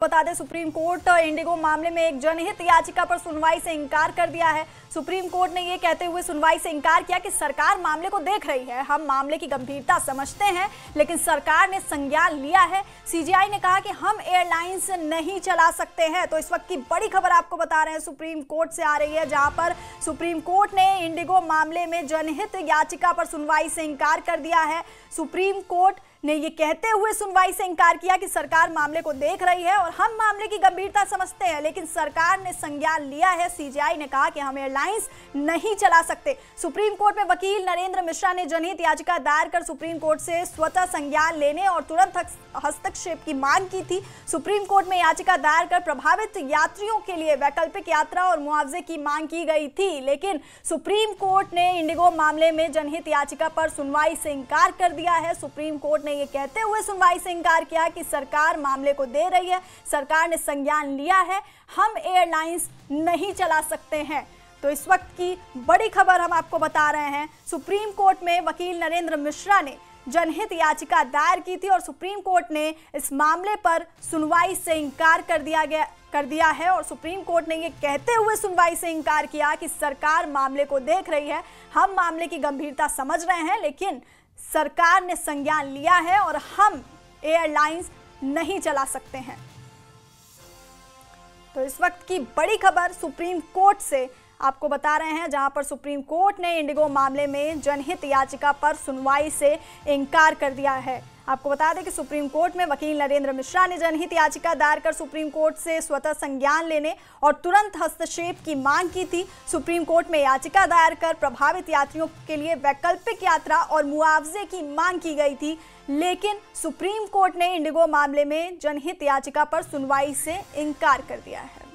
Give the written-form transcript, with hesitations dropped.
बता दें, supreme court Indigo मामले में एक जनहित याचिका पर सुनवाई से इनकार कर दिया है। सुप्रीम कोर्ट ने ये कहते हुए सुनवाई से इनकार किया कि सरकार मामले को देख रही है, हम मामले की गंभीरता समझते हैं, लेकिन सरकार ने संज्ञान लिया है। सीजीआई ने कहा कि हम एयरलाइंस नहीं चला सकते हैं। तो इस वक्त की बड़ी खबर आपको बता रहे हैं, सुप्रीम कोर्ट से आ रही है, जहां पर सुप्रीम कोर्ट ने इंडिगो मामले में जनहित याचिका पर सुनवाई से इनकार कर दिया है। सुप्रीम कोर्ट ने ये कहते हुए सुनवाई से इनकार किया कि सरकार मामले को देख रही है और हम मामले की गंभीरता समझते हैं, लेकिन सरकार ने संज्ञान लिया है। सीजीआई ने कहा कि हम एयरलाइंस नहीं चला सकते। सुप्रीम कोर्ट में वकील नरेंद्र मिश्रा ने जनहित याचिका दायर कर सुप्रीम कोर्ट से स्वतः संज्ञान लेने और तुरंत हस्तक्षेप की मांग की थी। सुप्रीम कोर्ट में याचिका दायर कर प्रभावित यात्रियों के लिए वैकल्पिक यात्रा और मुआवजे की मांग की गई थी, लेकिन सुप्रीम कोर्ट ने इंडिगो मामले में जनहित याचिका पर सुनवाई से इनकार कर दिया है। सुप्रीम कोर्ट ने ये कहते हुए सुनवाई से इनकार किया कि सरकार मामले को दे रही है, सरकार ने संज्ञान लिया है, हम एयरलाइंस नहीं चला सकते हैं। तो इस वक्त की बड़ी खबर हम आपको बता रहे हैं, सुप्रीम कोर्ट में वकील नरेंद्र मिश्रा ने जनहित याचिका दायर की थी और सुप्रीम कोर्ट ने इस मामले पर सुनवाई से इनकार कर दिया है। और सुप्रीम कोर्ट ने ये कहते हुए सुनवाई से इनकार किया कि सरकार मामले को देख रही है, हम मामले की गंभीरता समझ रहे हैं, लेकिन सरकार ने संज्ञान लिया है और हम एयरलाइंस नहीं चला सकते हैं। तो इस वक्त की बड़ी खबर सुप्रीम कोर्ट से आपको बता रहे हैं, जहां पर सुप्रीम कोर्ट ने इंडिगो मामले में जनहित याचिका पर सुनवाई से इनकार कर दिया है। आपको बता दें कि सुप्रीम कोर्ट में वकील नरेंद्र मिश्रा ने जनहित याचिका दायर कर सुप्रीम कोर्ट से स्वतः संज्ञान लेने और तुरंत हस्तक्षेप की मांग की थी। सुप्रीम कोर्ट में याचिका दायर कर प्रभावित यात्रियों के लिए वैकल्पिक यात्रा और मुआवजे की मांग की गई थी, लेकिन सुप्रीम कोर्ट ने इंडिगो मामले में जनहित याचिका पर सुनवाई से इनकार कर दिया है।